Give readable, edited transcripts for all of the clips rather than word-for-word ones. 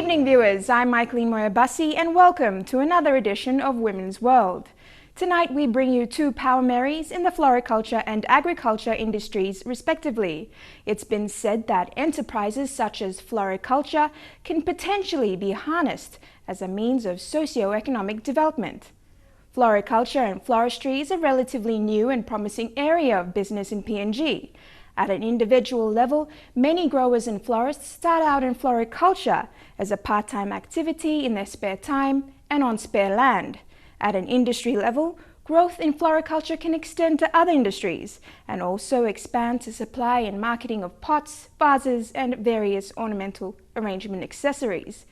evening, viewers. I'm Michaeline Moyabasi and welcome to another edition of Women's World. Tonight we bring you two Pawa Meris in the floriculture and agriculture industries respectively. It's been said that enterprises such as floriculture can potentially be harnessed as a means of socio-economic development. Floriculture and floristry is a relatively new and promising area of business in PNG. At an individual level, many growers and florists start out in floriculture as a part-time activity in their spare time and on spare land. At an industry level, growth in floriculture can extend to other industries and also expand to supply and marketing of pots, vases and various ornamental arrangement accessories.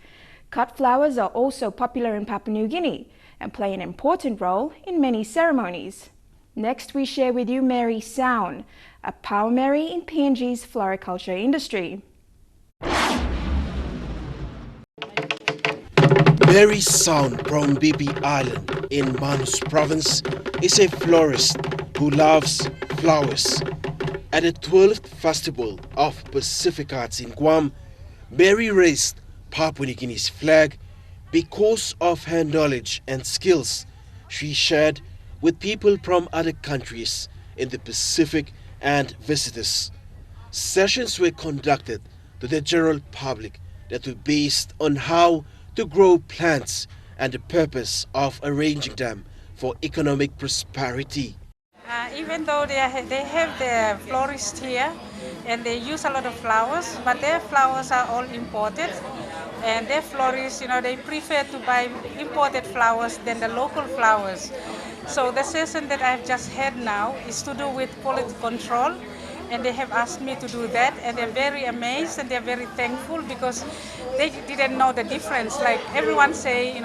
Cut flowers are also popular in Papua New Guinea and play an important role in many ceremonies. Next, we share with you Mary Saun, a Pawa Meri in PNG's floriculture industry. Mary Saun from Bibi Island in Manus Province is a florist who loves flowers. At the 12th Festival of Pacific Arts in Guam, Mary raised Papua New Guinea's flag because of her knowledge and skills she shared with people from other countries in the Pacific and visitors. Sessions were conducted to the general public that were based on how to grow plants and the purpose of arranging them for economic prosperity. Even though they have their florists here and they use a lot of flowers, but their flowers are all imported. And their florists, they prefer to buy imported flowers than the local flowers. So the session that I've just had now is to do with quality control. And they have asked me to do that, and they're very amazed and they're very thankful because they didn't know the difference. Like everyone say,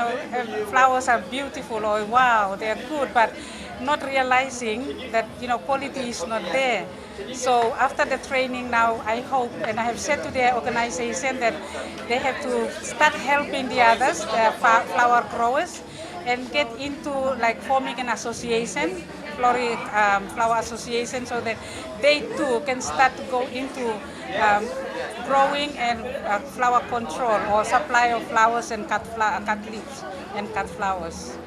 flowers are beautiful or wow, they're good, but not realizing that, quality is not there. So after the training now, I hope, and I have said to their organization that they have to start helping the others, the flower growers, and get into like forming an association, flower association, so that they too can start to go into growing and flower control or supply of flowers and cut leaves and cut flowers.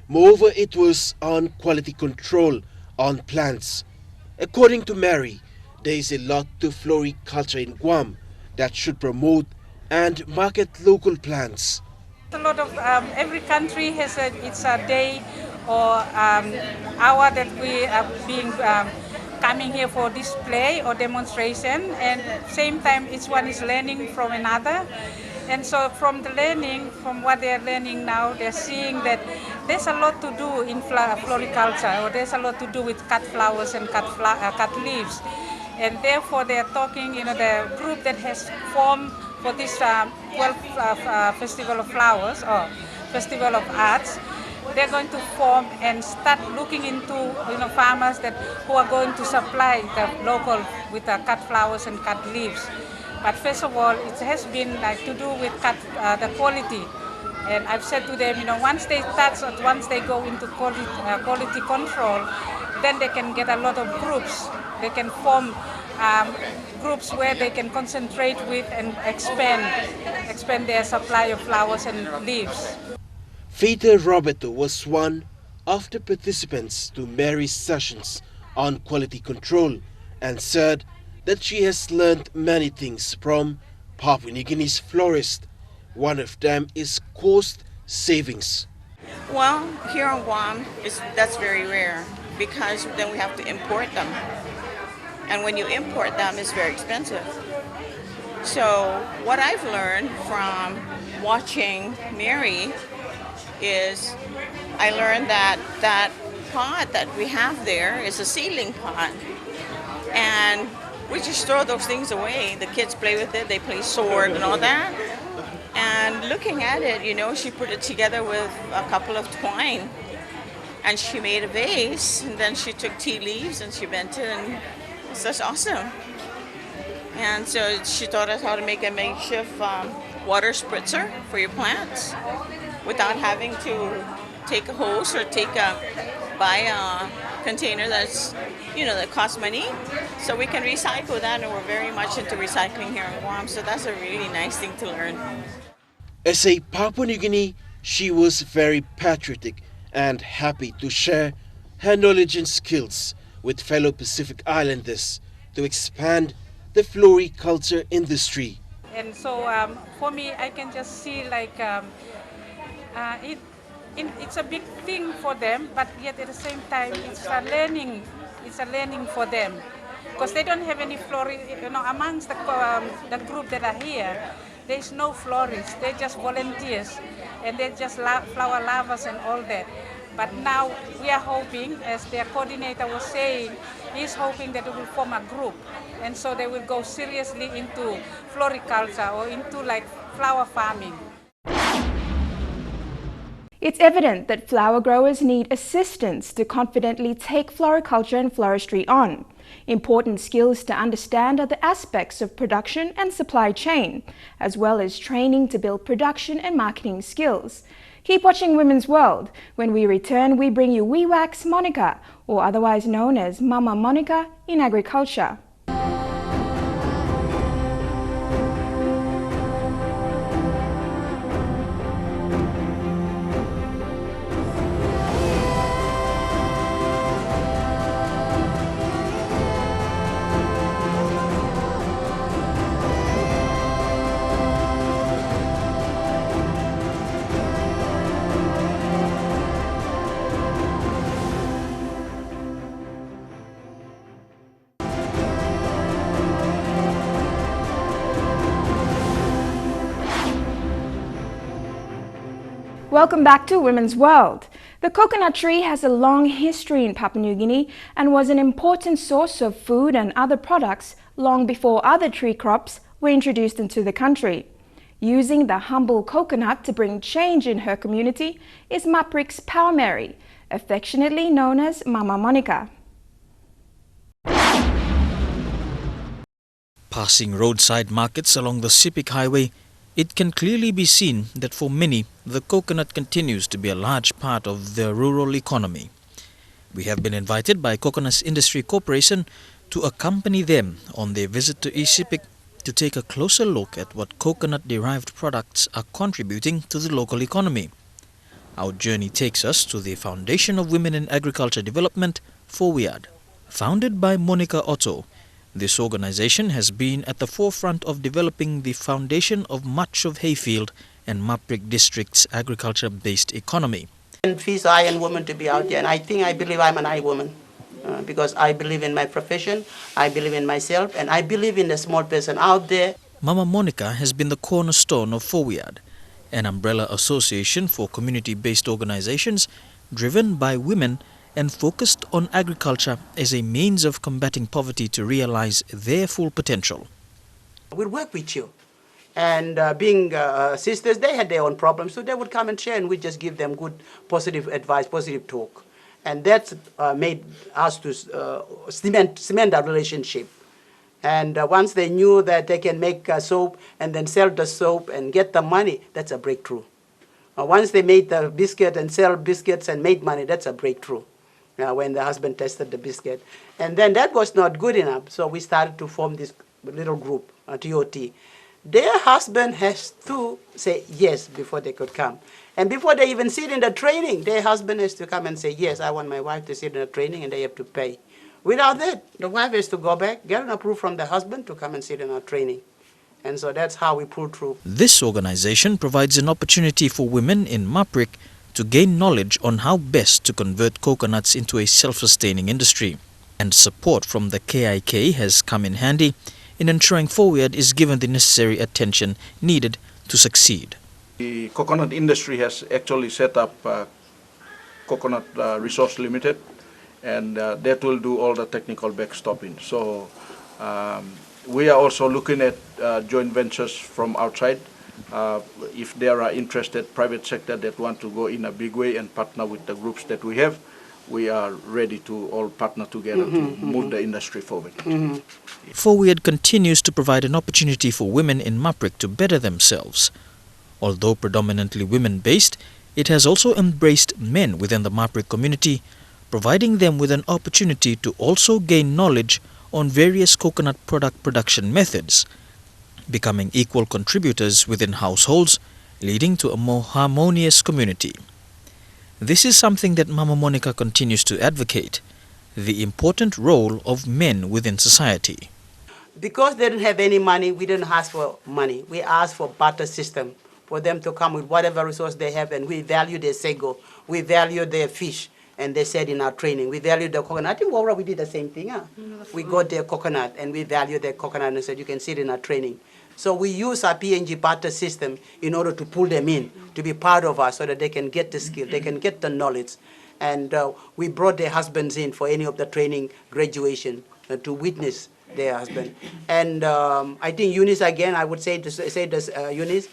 Moreover, it was on quality control on plants. According to Mary, there is a lot to floriculture in Guam that should promote and market local plants. A lot of every country has its day or hour that we are being coming here for display or demonstration, and same time each one is learning from another. And so from the learning, from what they are learning now, they're seeing that there's a lot to do in floriculture, or there's a lot to do with cut flowers and cut leaves. And therefore they are talking, the group that has formed for this 12th Festival of Flowers or Festival of Arts, they're going to form and start looking into farmers who are going to supply the local with the cut flowers and cut leaves. But first of all, it has been to do with the quality. And I've said to them, once they go into quality control, then they can get a lot of groups. They can form groups where they can concentrate with and expand their supply of flowers and leaves. Feta Roberto was one of the participants to Mary's sessions on quality control and said that she has learned many things from Papua New Guinea's florist. One of them is cost savings. Well, here on Guam, that's very rare because then we have to import them. And when you import them, it's very expensive. So what I've learned from watching Mary is I learned that pot that we have there is a seedling pot. And we just throw those things away. The kids play with it, they play sword and all that. And looking at it, she put it together with a couple of twine. And she made a vase, and then she took tea leaves and she bent it, and it's just awesome. And so she taught us how to make a makeshift water spritzer for your plants without having to take a hose or buy a container that's, that costs money. So we can recycle that, and we're very much into recycling here in Guam. So that's a really nice thing to learn. As a Papua New Guinea, she was very patriotic and happy to share her knowledge and skills with fellow Pacific Islanders to expand the floriculture industry. And so for me, I can just see like it, it's a big thing for them, but yet at the same time, it's a learning. It's a learning for them because they don't have any florists. You know, amongst the group that are here, there is no florists. They're just volunteers, and they're just flower lovers and all that. But now we are hoping, as their coordinator was saying, he's hoping that we will form a group, and so they will go seriously into floriculture or into like flower farming. It's evident that flower growers need assistance to confidently take floriculture and floristry on. Important skills to understand are the aspects of production and supply chain, as well as training to build production and marketing skills. Keep watching Women's World. When we return, we bring you WeWax Monica, or otherwise known as Mama Monica in agriculture. Welcome back to Women's World. The coconut tree has a long history in Papua New Guinea and was an important source of food and other products long before other tree crops were introduced into the country. Using the humble coconut to bring change in her community is Maprik's Pawa Meris, affectionately known as Mama Monica. Passing roadside markets along the Sepik Highway, it can clearly be seen that for many, the coconut continues to be a large part of their rural economy. We have been invited by Coconut Industry Corporation to accompany them on their visit to East Sepik to take a closer look at what coconut-derived products are contributing to the local economy. Our journey takes us to the Foundation of Women in Agriculture Development, FOWIAD. Founded by Monica Otto, this organization has been at the forefront of developing the foundation of much of Hayfield and Maprik district's agriculture-based economy. It feels I am woman to be out there, and I believe I'm an I woman because I believe in my profession, I believe in myself, and I believe in the small person out there. Mama Monica has been the cornerstone of FOWIAD, an umbrella association for community-based organizations driven by women and focused on agriculture as a means of combating poverty to realize their full potential. We'll work with you. And being sisters, they had their own problems, so they would come and share, and we just give them good, positive advice, positive talk. And that made us to cement our relationship. And once they knew that they can make soap and then sell the soap and get the money, that's a breakthrough. Once they made the biscuit and sell biscuits and made money, that's a breakthrough. When the husband tested the biscuit. And then that was not good enough, so we started to form this little group, TOT. Their husband has to say yes before they could come. And before they even sit in the training, their husband has to come and say, yes, I want my wife to sit in the training, and they have to pay. Without that, the wife has to go back, get an approval from the husband to come and sit in our training. And so that's how we pull through. This organization provides an opportunity for women in Maprik to gain knowledge on how best to convert coconuts into a self-sustaining industry. And support from the KIK has come in handy in ensuring FOWIAD is given the necessary attention needed to succeed. The coconut industry has actually set up Coconut Resource Limited, and that will do all the technical backstopping. So we are also looking at joint ventures from outside. If there are interested private sector that want to go in a big way and partner with the groups that we have, we are ready to all partner together to move the industry forward. FOWIAD continues to provide an opportunity for women in Maprik to better themselves. Although predominantly women-based, it has also embraced men within the Maprik community, providing them with an opportunity to also gain knowledge on various coconut product production methods, becoming equal contributors within households leading to a more harmonious community. This is something that Mama Monica continues to advocate, the important role of men within society. Because they didn't have any money, we didn't ask for money. We asked for barter system, for them to come with whatever resource they have, and we value their sago, we value their fish, and they said in our training, we value the coconut. I think Wawra, we did the same thing. Huh? We got their coconut, and we value their coconut, and said, you can see it in our training. So we use our PNG barter system in order to pull them in, to be part of us, so that they can get the skill, they can get the knowledge. And we brought their husbands in for any of the training graduation to witness their husband. And I think Eunice, again, I would say this, Eunice,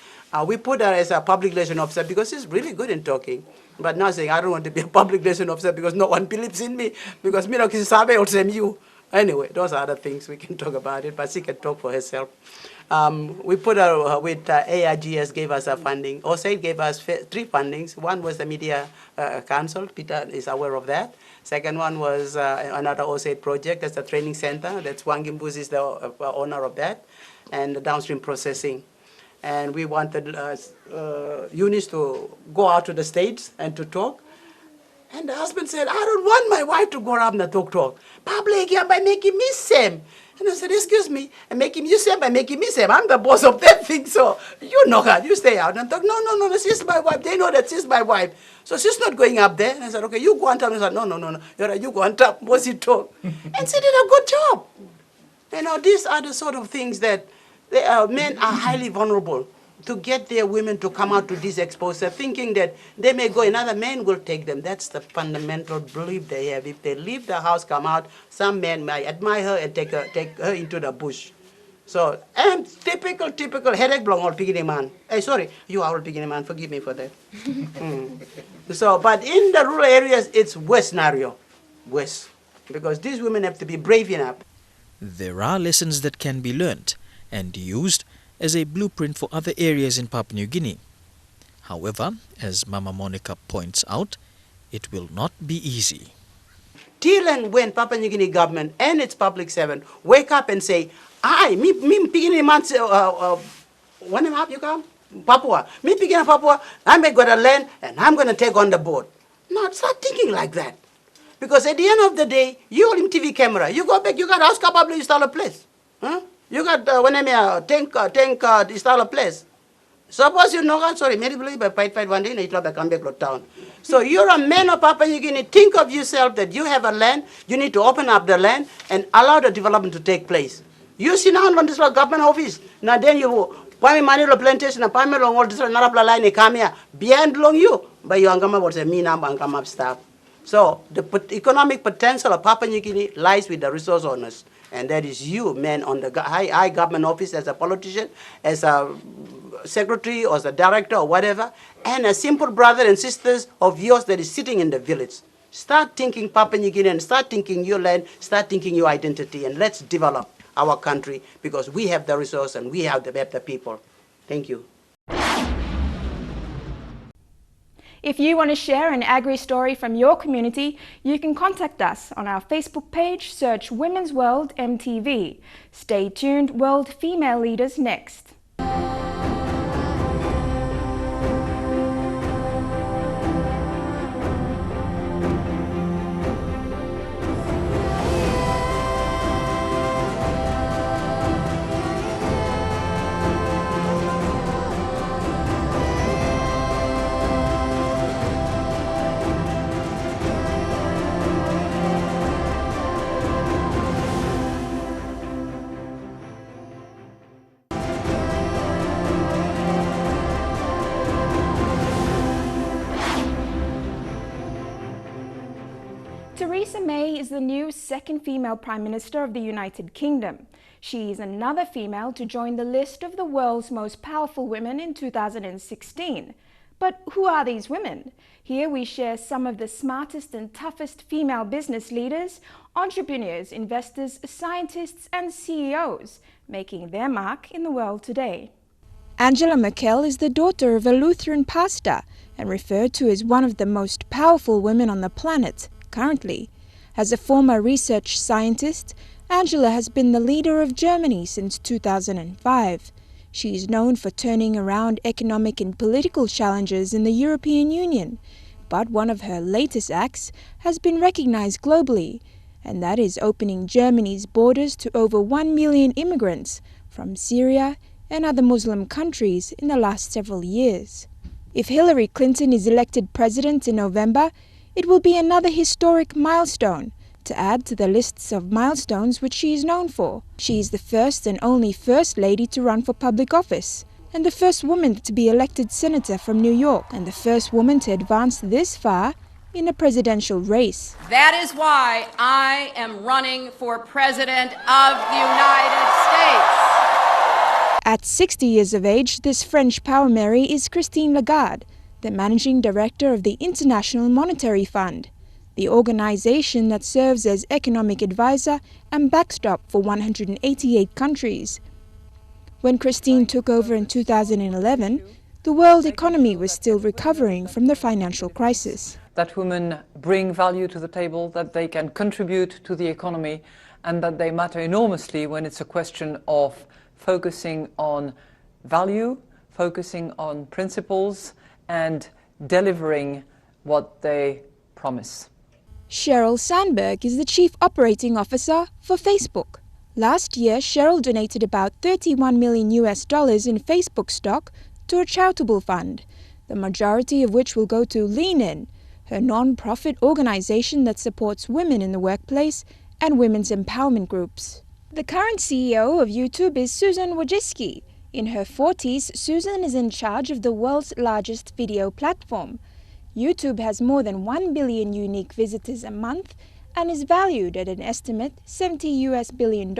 we put her as a public relation officer because she's really good in talking. But now saying, I don't want to be a public relation officer because no one believes in me, because me no kisabe or same you. Anyway, those are other things we can talk about it, but she can talk for herself. We put her with AIGS gave us a funding. OSAID gave us 3 fundings. One was the Media Council. Peter is aware of that. Second one was another OSAID project. That's the training center. That's Wangimbuzi is the owner of that, and the downstream processing. And we wanted Eunice to go out to the States and to talk. And the husband said, I don't want my wife to go around and talk. Public here by making me same. And I said, excuse me, and making you same by making me same. I'm the boss of that thing, so you know her. You stay out and talk. No, she's my wife. They know that she's my wife. So she's not going up there. And I said, okay, you go on top. And I said, no. You're right, you go on top. What's he talk? And she did a good job. You know, these are the sort of things that men are highly vulnerable to get their women to come out to this exposure, thinking that they may go, another man will take them. That's the fundamental belief they have. If they leave the house, come out, some man might admire her and take her into the bush. So, and typical headache blong all piggy man. Hey, sorry, you are all piggy man. Forgive me for that. So, but in the rural areas, it's worse scenario, worse, because these women have to be brave enough. There are lessons that can be learnt and used as a blueprint for other areas in Papua New Guinea. However, as Mama Monica points out, it will not be easy. Till and when Papua New Guinea government and its public servant wake up and say, me picking man, when am I you come? Papua. Me picking Papua, I'm going to land and I'm going to take on the board. No, start thinking like that. Because at the end of the day, you all EMTV camera, you go back, you got house capable, you install a place. Huh? You got tank install a place. Suppose you know, sorry, maybe believe by fight one day, and come back to town. So you're a man of Papua New Guinea. Think of yourself that you have a land, you need to open up the land and allow the development to take place. You see now on this government office, now then you Pami Manilo plantation and Pami long all this another line come here, beyond long you, but you angama was a mean angama staff. So the economic potential of Papua New Guinea lies with the resource owners. And that is you, men on the high government office as a politician, as a secretary or as a director or whatever, and a simple brother and sisters of yours that is sitting in the village. Start thinking Papua New Guinea and start thinking your land, start thinking your identity, and let's develop our country because we have the resource and we have the people. Thank you. If you want to share an agri story from your community, you can contact us on our Facebook page, search Women's World MTV. Stay tuned, World Female Leaders next. Theresa May is the new second female Prime Minister of the United Kingdom. She is another female to join the list of the world's most powerful women in 2016. But who are these women? Here we share some of the smartest and toughest female business leaders, entrepreneurs, investors, scientists and CEOs, making their mark in the world today. Angela Merkel is the daughter of a Lutheran pastor and referred to as one of the most powerful women on the planet. Currently, as a former research scientist, Angela has been the leader of Germany since 2005. She is known for turning around economic and political challenges in the European Union, but one of her latest acts has been recognized globally, and that is opening Germany's borders to over 1 million immigrants from Syria and other Muslim countries in the last several years. If Hillary Clinton is elected president in November, it will be another historic milestone to add to the lists of milestones which she is known for. She is the first and only First Lady to run for public office, and the first woman to be elected senator from New York, and the first woman to advance this far in a presidential race. That is why I am running for President of the United States. At 60 years of age, this French Pawa Meris is Christine Lagarde, the managing director of the International Monetary Fund, the organization that serves as economic advisor and backstop for 188 countries. When Christine took over in 2011, the world economy was still recovering from the financial crisis. That women bring value to the table, that they can contribute to the economy, and that they matter enormously when it's a question of focusing on value, focusing on principles, and delivering what they promise. Sheryl Sandberg is the Chief Operating Officer for Facebook. Last year, Sheryl donated about $31 million in Facebook stock to a charitable fund, the majority of which will go to Lean In, her non-profit organization that supports women in the workplace and women's empowerment groups. The current CEO of YouTube is Susan Wojcicki. In her 40s, Susan is in charge of the world's largest video platform. YouTube has more than 1 billion unique visitors a month and is valued at an estimate $70 billion.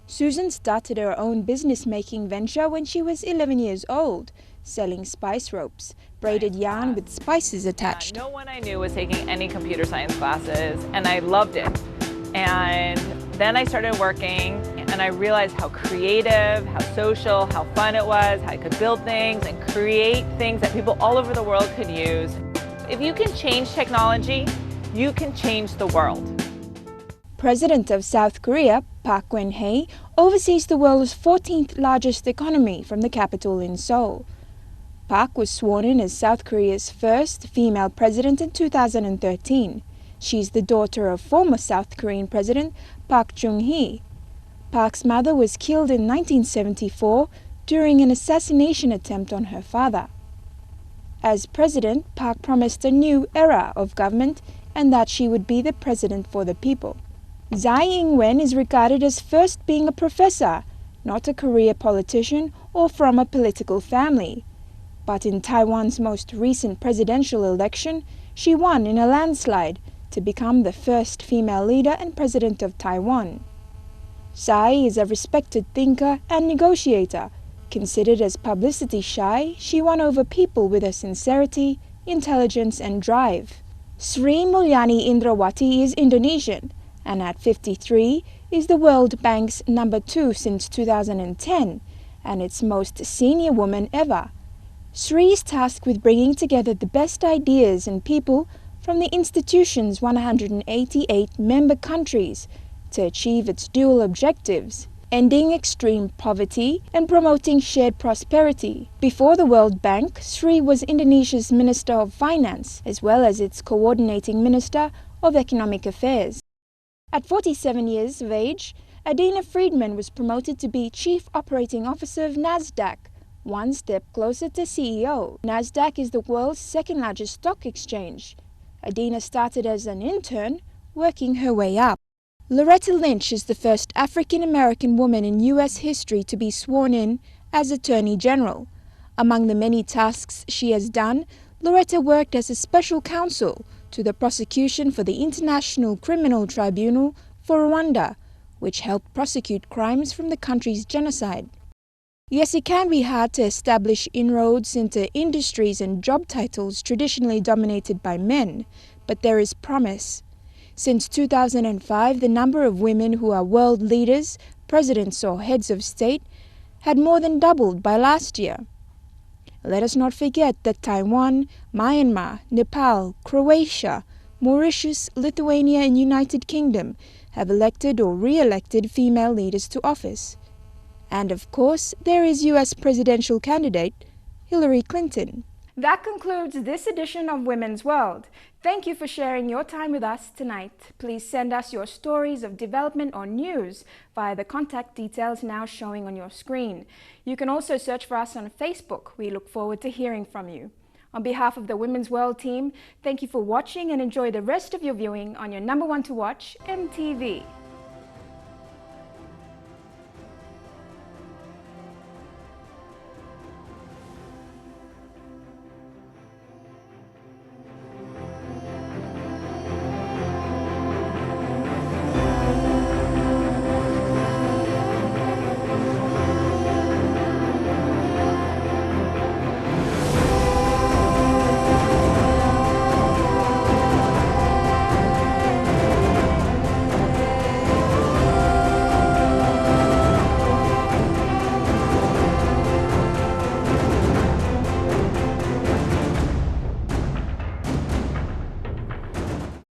Susan started her own business-making venture when she was 11 years old, selling spice ropes, braided yarn with spices attached. No one I knew was taking any computer science classes, and I loved it. And then I started working, and I realized how creative, how social, how fun it was, how I could build things and create things that people all over the world could use. If you can change technology, you can change the world. President of South Korea, Park Geun-hye, oversees the world's 14th largest economy from the capital in Seoul. Park was sworn in as South Korea's first female president in 2013. She's the daughter of former South Korean President Park Chung-hee. Park's mother was killed in 1974 during an assassination attempt on her father. As president, Park promised a new era of government and that she would be the president for the people. Tsai Ing-wen is regarded as first being a professor, not a career politician or from a political family. But in Taiwan's most recent presidential election, she won in a landslide to become the first female leader and president of Taiwan. Tsai is a respected thinker and negotiator. Considered as publicity shy, she won over people with her sincerity, intelligence and drive. Sri Mulyani Indrawati is Indonesian, and at 53 is the World Bank's number 2 since 2010, and its most senior woman ever. Sri is tasked with bringing together the best ideas and people from the institution's 188 member countries to achieve its dual objectives, ending extreme poverty and promoting shared prosperity. Before the World Bank, Sri was Indonesia's Minister of Finance, as well as its coordinating Minister of Economic Affairs. At 47 years of age, Adina Friedman was promoted to be Chief Operating Officer of NASDAQ, one step closer to CEO. NASDAQ is the world's second-largest stock exchange. Adina started as an intern, working her way up. Loretta Lynch is the first African-American woman in U.S. history to be sworn in as Attorney General. Among the many tasks she has done, Loretta worked as a special counsel to the prosecution for the International Criminal Tribunal for Rwanda, which helped prosecute crimes from the country's genocide. Yes, it can be hard to establish inroads into industries and job titles traditionally dominated by men, but there is promise. Since 2005, the number of women who are world leaders, presidents or heads of state had more than doubled by last year. Let us not forget that Taiwan, Myanmar, Nepal, Croatia, Mauritius, Lithuania and United Kingdom have elected or re-elected female leaders to office. And of course, there is US presidential candidate Hillary Clinton. That concludes this edition of Women's World. Thank you for sharing your time with us tonight. Please send us your stories of development or news via the contact details now showing on your screen. You can also search for us on Facebook. We look forward to hearing from you. On behalf of the Women's World team, thank you for watching and enjoy the rest of your viewing on your #1 to watch, EMTV.